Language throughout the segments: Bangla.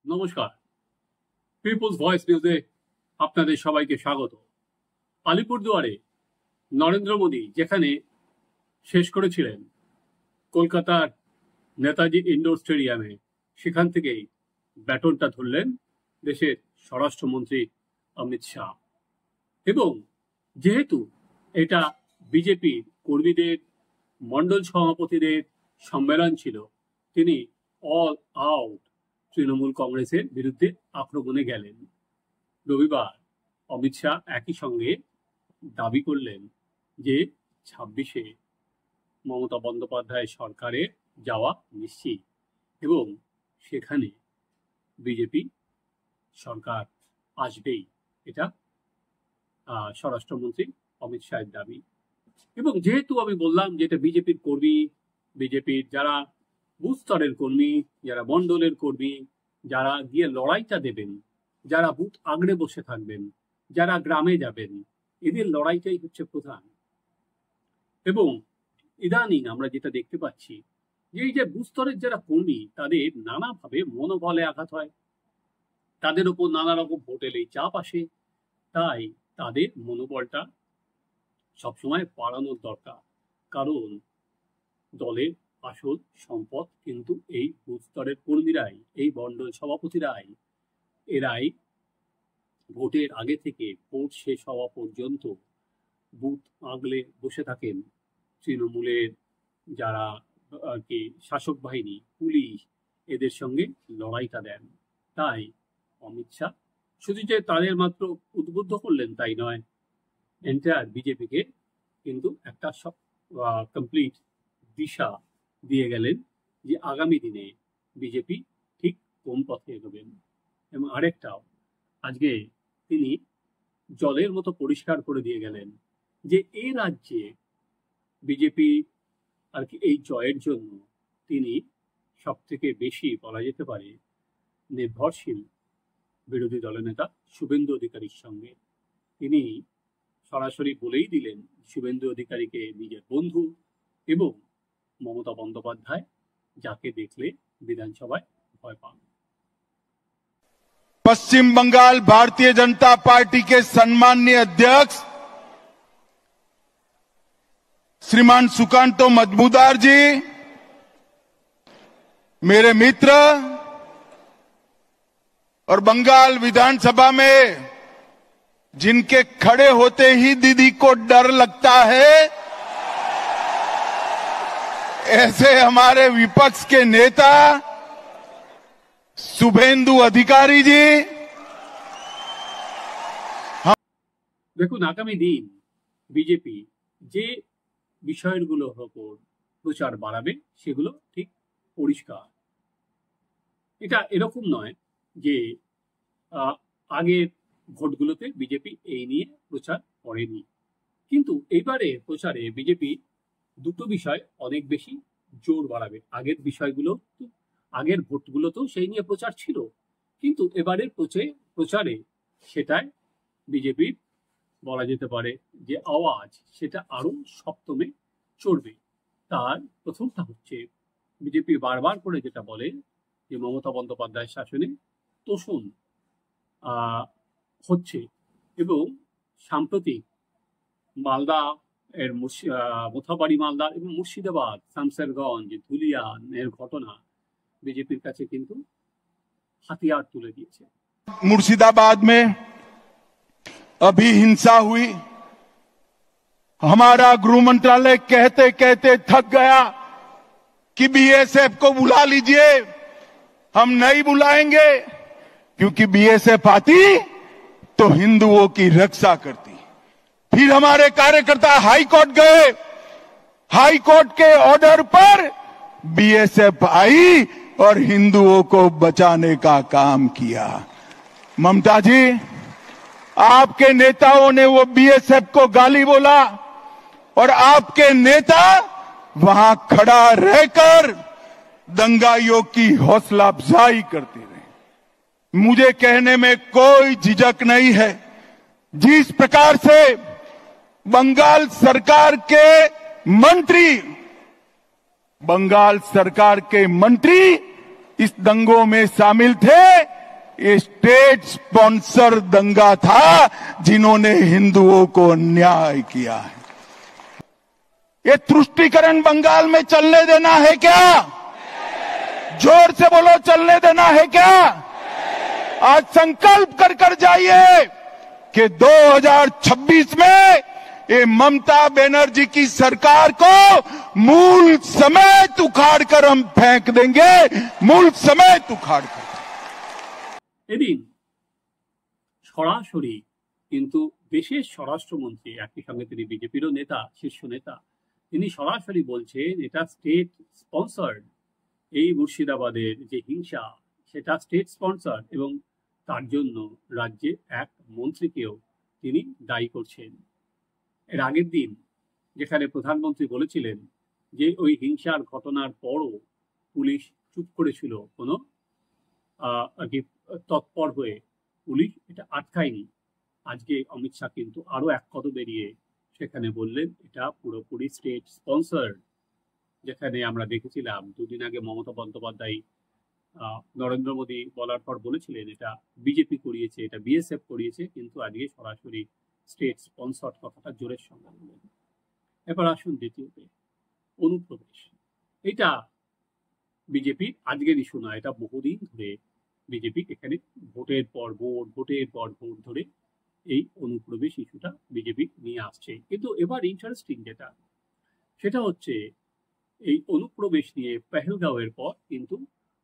নমস্কার, পিপলস ভয়েস নিউজে আপনাদের সবাইকে স্বাগত। আলিপুরদুয়ারে নরেন্দ্র মোদী যেখানে শেষ করেছিলেন কলকাতার নেতাজি ইন্ডোর স্টেডিয়ামে, সেখান থেকেই ব্যাটনটা ধরলেন দেশের স্বরাষ্ট্রমন্ত্রী অমিত শাহ। এবং যেহেতু এটা বিজেপির কর্মীদের, মণ্ডল সভাপতিদের সম্মেলন ছিল, তিনি অল আউট তৃণমূল কংগ্রেসের বিরুদ্ধে আক্রমণে গেলেন। রবিবার অমিত শাহ একই সঙ্গে দাবি করলেন যে 26-এ মমতা বন্দ্যোপাধ্যায় সরকারে যাওয়া নিশ্চিত এবং সেখানে বিজেপি সরকার আসবেই। এটা স্বরাষ্ট্রমন্ত্রী অমিত শাহের দাবি। এবং যেহেতু আমি বললাম যে এটা বিজেপির কর্মী, বিজেপির যারা বুথ স্তরের কর্মী, যারা মণ্ডলের কর্মী, যারা গিয়ে লড়াইটা দেবেন, যারা বুথ আগড়ে বসে থাকবেন, যারা গ্রামে যাবেন, এদের লড়াইটাই হচ্ছে প্রধান। এবং ইদানিং আমরা যেটা দেখতে পাচ্ছি যে এই যে বুথ স্তরের যারা কর্মী, তাদের নানাভাবে মনোবলে আঘাত হয়, তাদের উপর নানা রকম হোটেলেই চাপ আসে। তাই তাদের মনোবলটা সবসময় বাড়ানোর দরকার, কারণ দলের আসল সম্পদ কিন্তু এই বুথ স্তরের কর্মীরাই, এই মণ্ডল সভাপতিরাই। এরাই ভোটের আগে থেকে ভোট শেষ হওয়া পর্যন্ত বুথ আগলে বসে থাকেন। তৃণমূলের যারা আর কি শাসক বাহিনী, পুলিশ, এদের সঙ্গে লড়াইটা দেন। তাই অমিত শাহ শুধু যে তাদের মাত্র উদ্বুদ্ধ করলেন তাই নয়, এন্টায়ার বিজেপিকে কিন্তু একটা কমপ্লিট দিশা দিয়ে গেলেন যে আগামী দিনে বিজেপি ঠিক কোন পথে এগোবেন। এবং আরেকটাও, আজকে তিনি জলের মতো পরিষ্কার করে দিয়ে গেলেন যে এই রাজ্যে বিজেপি আর কি এই জয়ের জন্য তিনি সব থেকে বেশি বলা যেতে পারে নির্ভরশীল বিরোধী দলনেতা শুভেন্দু অধিকারীর সঙ্গে। তিনি সরাসরি বলেই দিলেন শুভেন্দু অধিকারীকে নিজের বন্ধু এবং মমতা বন্দ্যোপাধ্যায় যাকে দেখলে বিধানসভায় ভয় পান। पश्चिम बंगाल भारतीय जनता पार्टी के सम्माननीय अध्यक्ष श्रीमान सुकांतो मजमूदार जी, मेरे मित्र, और बंगाल विधानसभा में जिनके खड़े होते ही दीदी को डर लगता है, ऐसे हमारे विपक्ष के नेता শুভেন্দু অধিকারী জি। দেখুন, আগামী দিন বিজেপি যে বিষয়গুলোর উপর প্রচার বাড়াবে সেগুলো ঠিক পরিষ্কার। এটা এরকম নয় যে আগের ভোটগুলোতে বিজেপি এই নিয়ে প্রচার করেনি, কিন্তু এবারে প্রচারে বিজেপি দুটো বিষয় অনেক বেশি জোর বাড়াবে। আগের বিষয়গুলো, আগের ভোটগুলোতেও সেই নিয়ে প্রচার ছিল, কিন্তু এবারের প্রচারে সেটাই বিজেপির বলা যেতে পারে যে আওয়াজ, সেটা আরো সপ্তমে চড়বে। তার প্রথমটা হচ্ছে বিজেপি বারবার করে যেটা বলে যে মমতা বন্দ্যোপাধ্যায়ের শাসনে তোষণ হচ্ছে এবং সাম্প্রতিক মালদা এর মোথাবাড়ি মালদা এবং মুর্শিদাবাদ, শামসেরগঞ্জ, ধুলিয়ানের ঘটনা बीजेपी কাছে কিন্তু हथियार तुले दिए। मुर्शिदाबाद में अभी हिंसा हुई, हमारा गृह मंत्रालय कहते कहते थक गया कि बीएसएफ को बुला लीजिए। हम नहीं बुलाएंगे क्योंकि बीएसएफ आती तो हिंदुओं की रक्षा करती। फिर हमारे कार्यकर्ता हाई कोर्ट गए, हाई कोर्ट के ऑर्डर पर बीएसएफ आई और हिंदुओं को बचाने का काम किया। ममता जी, आपके नेताओं ने वो बीएसएफ को गाली बोला और आपके नेता वहां खड़ा रहकर दंगाइयों की हौसला अफजाई करते रहे। मुझे कहने में कोई झिझक नहीं है, जिस प्रकार से बंगाल सरकार के मंत्री इस दंगों में शामिल थे। ये स्टेट स्पॉन्सर दंगा था जिन्होंने हिंदुओं को अन्याय किया है। ये तुष्टीकरण बंगाल में चलने देना है क्या? जोर से बोलो, चलने देना है क्या? आज संकल्प कर कर जाइए कि 2026 में ये ममता बनर्जी की सरकार को मूल समेत उखाड़ कर हम फेंक देंगे, मूल समेत उखाड़ कर। এদিন সরাসরি কিন্তু দেশের স্বরাষ্ট্রমন্ত্রী, একই সঙ্গে তিনি বিজেপিরও নেতা, শীর্ষ নেতা, তিনি সরাসরি বলছেন এটা স্টেট স্পন্সর্ড। এই মুর্শিদাবাদের যে হিংসা সেটা স্টেট স্পন্সর এবং তার জন্য রাজ্যে এক মন্ত্রীকেও তিনি দায়ী করছেন। এর আগের দিন যেখানে প্রধানমন্ত্রী বলেছিলেন যে ওই হিংসার ঘটনার পরও পুলিশ চুপ করেছিল, কোনো আর কি তৎপর হয়ে পুলিশ এটা আটকায়নি। আজকে অমিত শাহ কিন্তু আরো এক কদম বেরিয়ে সেখানে বললেন এটা পুরোপুরি স্টেট স্পন্সর। যেখানে আমরা দেখেছিলাম দুদিন আগে মমতা বন্দ্যোপাধ্যায় নরেন্দ্র মোদী বলার পর বলেছিলেন এটা বিজেপি করিয়েছে, এটা বিএসএফ করিয়েছে, কিন্তু আজকে সরাসরি স্টেট স্পন্সর কথাটা জোরের সঙ্গে বললেন। এবার আসুন দ্বিতীয়তে অনুপ্রবেশ। এটা বিজেপি আজকের ইস্যু নয়, এটা বহুদিন ধরে বিজেপি এখানে ভোটের পর ভোট, ভোটের পর ভোট ধরে এই অনুপ্রবেশ ইস্যুটা বিজেপি নিয়ে আসছে। কিন্তু এবার ইন্টারেস্টিং যেটা সেটা হচ্ছে এই অনুপ্রবেশ নিয়ে পেহেলগাঁওয়ের পর কিন্তু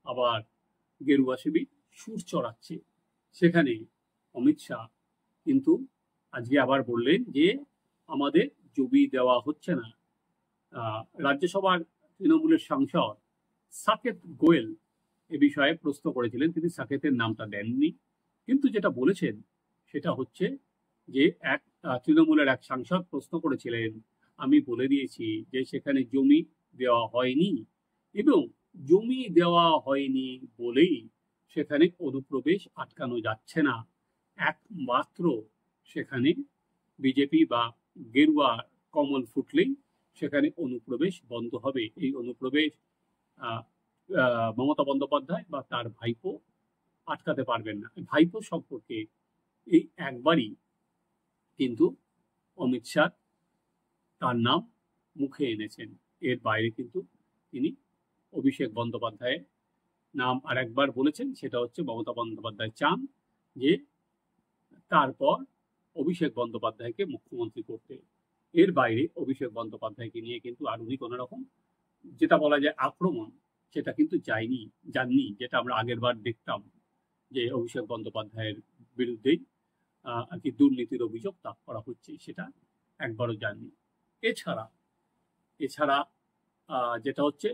আবার গেরুয়া শিবির সুর চড়াচ্ছে। সেখানে অমিত শাহ কিন্তু আজকে আবার বললেন যে আমাদের জমি দেওয়া হচ্ছে না। রাজ্যসভার তৃণমূলের সাংসদ সাকেত গোয়েল এ বিষয়ে প্রশ্ন করেছিলেন, তিনি সাকেতের নামটা দেননি, কিন্তু যেটা বলেছেন সেটা হচ্ছে যে এক তৃণমূলের এক সাংসদ প্রশ্ন করেছিলেন, আমি বলে দিয়েছি যে সেখানে জমি দেওয়া হয়নি এবং জমি দেওয়া হয়নি বলেই সেখানে অনুপ্রবেশ আটকানো যাচ্ছে না, একমাত্র সেখানে বিজেপি বা গেরুয়া কমল ফুটলেই সেখানে অনুপ্রবেশ বন্ধ হবে। এই অনুপ্রবেশ মমতা বন্দ্যোপাধ্যায় বা তার ভাইপো আটকাতে পারবেন না। ভাইপো সম্পর্কে এই একবারই কিন্তু অমিত শাহ তার নাম মুখে এনেছেন, এর বাইরে কিন্তু তিনি অভিষেক বন্দ্যোপাধ্যায়ের নাম আর একবার বলেছেন। সেটা হচ্ছে মমতা বন্দ্যোপাধ্যায় চান যে তারপর অভিষেক বন্দ্যোপাধ্যায়কে মুখ্যমন্ত্রী করতে। এর বাইরে অভিষেক বন্দ্যোপাধ্যায়কে নিয়ে কিন্তু আর উনি কোনো রকম যেটা বলা যায় আক্রমণ সেটা কিন্তু যাননি, যেটা আমরা আগের বার দেখতাম যে অভিষেক বন্দ্যোপাধ্যায়ের বিরুদ্ধেই আর কি দুর্নীতির অভিযোগ তাক করা হচ্ছে, সেটা একবারও যাননি। এছাড়া যেটা হচ্ছে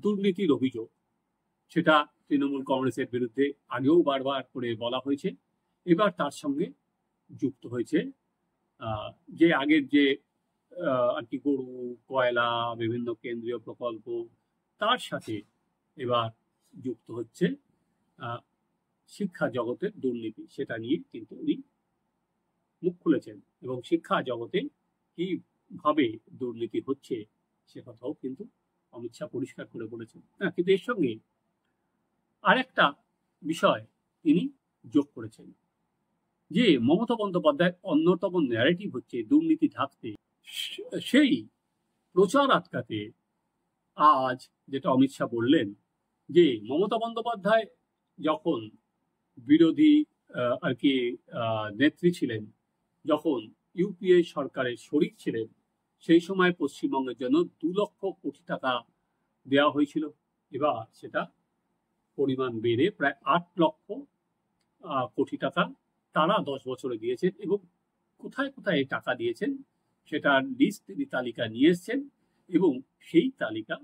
দুর্নীতির অভিযোগ, সেটা তৃণমূল কংগ্রেসের বিরুদ্ধে আগেও বারবার করে বলা হয়েছে। এবার তার সঙ্গে যুক্ত হয়েছে যে আগের যে আর কি গরু, কয়লা, বিভিন্ন কেন্দ্রীয় প্রকল্প, তার সাথে এবার যুক্ত হচ্ছে শিক্ষা জগতের দুর্নীতি। সেটা নিয়ে কিন্তু উনি মুখ খুলেছেন এবং শিক্ষা জগতে কিভাবে দুর্নীতি হচ্ছে সে কথাও কিন্তু অমিত শাহ পরিষ্কার করে বলেছেন। কিন্তু এর সঙ্গে আরেকটা বিষয় তিনি যোগ করেছেন যে মমতা বন্দ্যোপাধ্যায়ের অন্যতম ন্যারেটিভ হচ্ছে দুর্নীতি ঢাকতে, সেই প্রচার আটকাতে আজ যেটা অমিত শাহ বললেন যে মমতা বন্দ্যোপাধ্যায় যখন বিরোধী আর কি নেত্রী ছিলেন, যখন ইউপিএ সরকারের শরিক ছিলেন, সেই সময় পশ্চিমবঙ্গের জন্য 2 লক্ষ কোটি টাকা দেওয়া হয়েছিল। এবার সেটা পরিমাণ বেড়ে প্রায় 8 লক্ষ কোটি টাকা তারা 10 বছরে দিয়েছেন এবং কোথায় কোথায় এই টাকা দিয়েছেন সেটার লিস্ট, তালিকা নিয়ে এসছেন এবং সেই তালিকা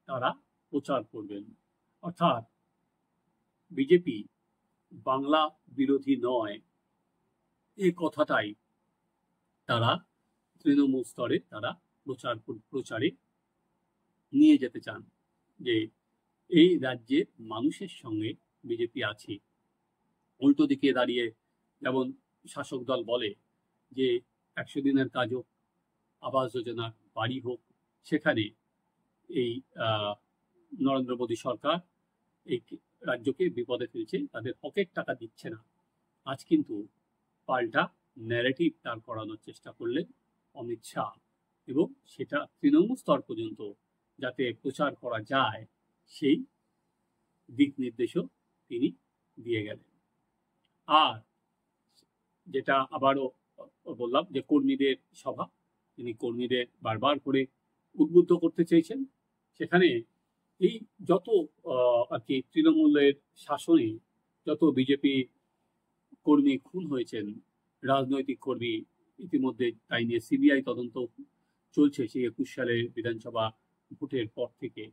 তারা প্রচার করবেন। অর্থাৎ বিজেপি বাংলা বিরোধী নয়, এই কথাটাই তারা তৃণমূল স্তরে তারা প্রচারে নিয়ে যেতে চান যে এই রাজ্যের মানুষের সঙ্গে বিজেপি আছে। উল্টো দিকে দাঁড়িয়ে যেমন শাসক দল বলে যে 100 দিনের কাজ হোক, আবাস যোজনা, বাড়ি হোক, সেখানে এই নরেন্দ্র মোদী সরকার এই রাজ্যকে বিপদে ফেলছে, তাদের হকের টাকা দিচ্ছে না। আজ কিন্তু পাল্টা ন্যারেটিভ দাঁড় করানোর চেষ্টা করলেন অমিত শাহ, এবং সেটা তৃণমূল স্তর পর্যন্ত যাতে প্রচার করা যায় সেই দিক নির্দেশও তিনি দিয়ে গেলেন। আর যেটা আবারও বললাম যে কর্মীদের সভা, তিনি কর্মীদের বারবার করে উদ্বুদ্ধ করতে চেয়েছেন। সেখানে এই যত আর কি তৃণমূলের শাসনে যত বিজেপি কর্মী খুন হয়েছেন, রাজনৈতিক কর্মী, ইতিমধ্যে তাই নিয়ে সিবিআই তদন্ত চলছে সেই 21 সালের বিধানসভা ভোটের পর থেকে।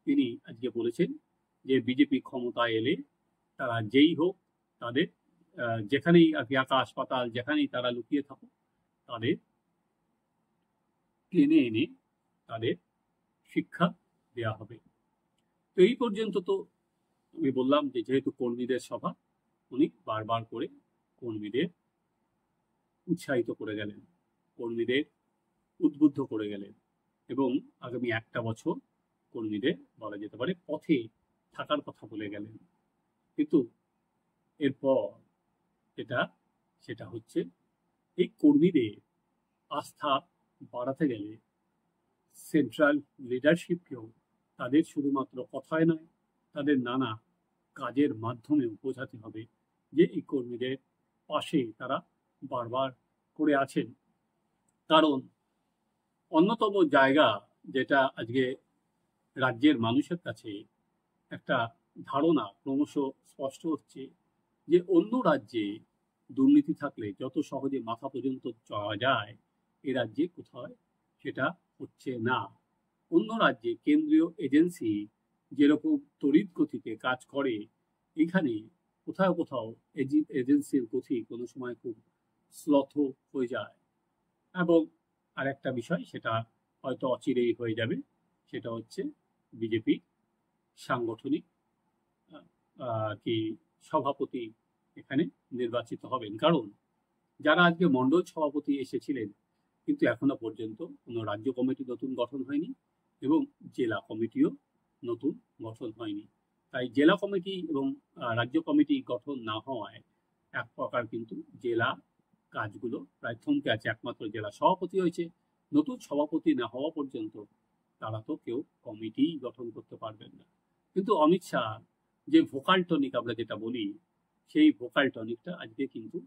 তিনি আজকে বলেছেন যে বিজেপি ক্ষমতায় এলে তারা যেই হোক, তাদের যেখানেই আর কি আকাশ পাতাল যেখানেই তারা লুকিয়ে থাকুক, তাদের টেনে এনে তাদের শিক্ষা দেওয়া হবে। তো এই পর্যন্ত তো আমি বললাম যে যেহেতু কর্মীদের সভা, উনি বারবার করে কর্মীদের উৎসাহিত করে গেলেন, কর্মীদের উদ্বুদ্ধ করে গেলেন, এবং আগামী একটা বছর কর্মীদের বলা যেতে পারে পথে থাকার কথা বলে গেলেন। কিন্তু এরপর সেটা হচ্ছে এই কর্মীদের আস্থা বাড়াতে গেলে সেন্ট্রাল লিডারশিপকেও তাদের শুধুমাত্র কথায় নয়, তাদের নানা কাজের মাধ্যমেও বোঝাতে হবে যে এই কর্মীদের পাশে তারা বারবার করে আছেন। কারণ অন্যতম জায়গা যেটা আজকে রাজ্যের মানুষের কাছে একটা ধারণা ক্রমশ স্পষ্ট হচ্ছে যে অন্য রাজ্যে দুর্নীতি থাকলে যত সহজে মাথা পর্যন্ত যাওয়া যায়, এ রাজ্যে কোথাও সেটা হচ্ছে না। অন্য রাজ্যে কেন্দ্রীয় এজেন্সি যেরকম তড়িৎ গতিতে কাজ করে, এখানে কোথাও কোথাও এজেন্সির গতি কোনো সময় খুব স্লথ হয়ে যায়। এবং আরেকটা বিষয়, সেটা হয়তো অচিরেই হয়ে যাবে, সেটা হচ্ছে বিজেপি সাংগঠনিক কি সভাপতি এখানে নির্বাচিত হবেন। কারণ যারা আজকে মণ্ডল সভাপতি এসেছিলেন, কিন্তু এখনো পর্যন্ত কোনো রাজ্য কমিটি নতুন গঠন হয়নি এবং জেলা কমিটিও নতুন গঠন হয়নি। তাই জেলা কমিটি এবং রাজ্য কমিটি গঠন না হওয়ায় এক প্রকার কিন্তু জেলা কাজগুলো প্রায় থমকে আছে। একমাত্র জেলা সভাপতি হয়েছে, নতুন সভাপতি না হওয়া পর্যন্ত তারা তো কেউ কমিটি গঠন করতে পারবেন না। কিন্তু অমিত শাহ যে ভোকাল টনিক আমরা যেটা বলি, সেই ভোকাল টনিকটা আজকে কিন্তু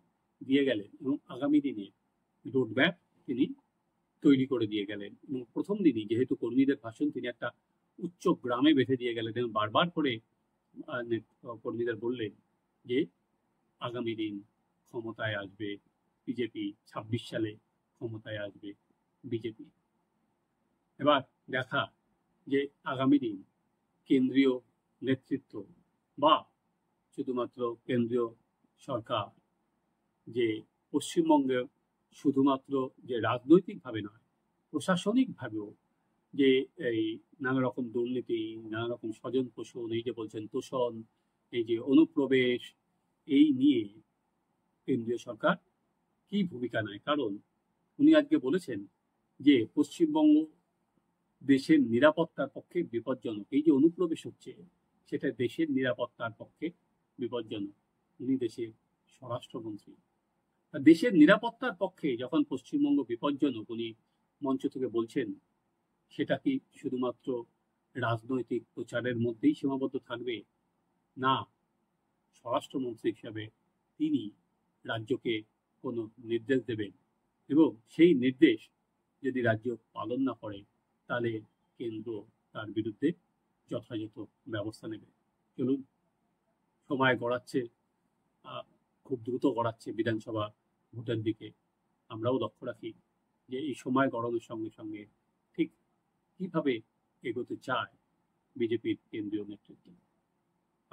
দিয়ে গেলেন এবং আগামী দিনে রোডম্যাপ তিনি তৈরি করে দিয়ে গেলেন। এবং প্রথম দিনই যেহেতু কর্মীদের ভাষণ, তিনি একটা উচ্চ গ্রামে বেঁধে দিয়ে গেলেন এবং বারবার করে কর্মীদের বললেন যে আগামী দিন ক্ষমতায় আসবে বিজেপি, 26 সালে ক্ষমতায় আসবে বিজেপি। এবার দেখা যে আগামী দিন কেন্দ্রীয় নেতৃত্ব বা শুধুমাত্র কেন্দ্রীয় সরকার যে পশ্চিমবঙ্গে শুধুমাত্র যে রাজনৈতিকভাবে নয়, প্রশাসনিকভাবেও যে এই নানা রকম দুর্নীতি, নানা রকম স্বজন পোষণ, এই যে বলছেন তোষণ, এই যে অনুপ্রবেশ, এই নিয়ে কেন্দ্রীয় সরকার কি ভূমিকা নেয়। কারণ উনি আজকে বলেছেন যে পশ্চিমবঙ্গ দেশের নিরাপত্তার পক্ষে বিপজ্জনক। এই যে অনুপ্রবেশ হচ্ছে, সেটা দেশের নিরাপত্তার পক্ষে বিপজ্জনক। উনি দেশের স্বরাষ্ট্রমন্ত্রী, দেশের নিরাপত্তার পক্ষে যখন পশ্চিমবঙ্গ বিপজ্জনক উনি মঞ্চ থেকে বলছেন, সেটা কি শুধুমাত্র রাজনৈতিক প্রচারের মধ্যেই সীমাবদ্ধ থাকবে? না, স্বরাষ্ট্রমন্ত্রী হিসাবে তিনি রাজ্যকে কোনো নির্দেশ দেবেন এবং সেই নির্দেশ যদি রাজ্য পালন না করে, তাহলে কেন্দ্র তার বিরুদ্ধে যথাযথ ব্যবস্থা নেবে। চলুন, সময় গড়াচ্ছে, খুব দ্রুত গড়াচ্ছে বিধানসভা ভোটের দিকে। আমরাও লক্ষ্য রাখি যে এই সময় গড়ানোর সঙ্গে সঙ্গে ঠিক কিভাবে এগোতে চায় বিজেপির কেন্দ্রীয় নেতৃত্ব।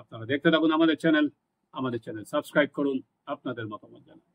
আপনারা দেখতে থাকুন আমাদের চ্যানেল সাবস্ক্রাইব করুন, আপনাদের মতামত জানান।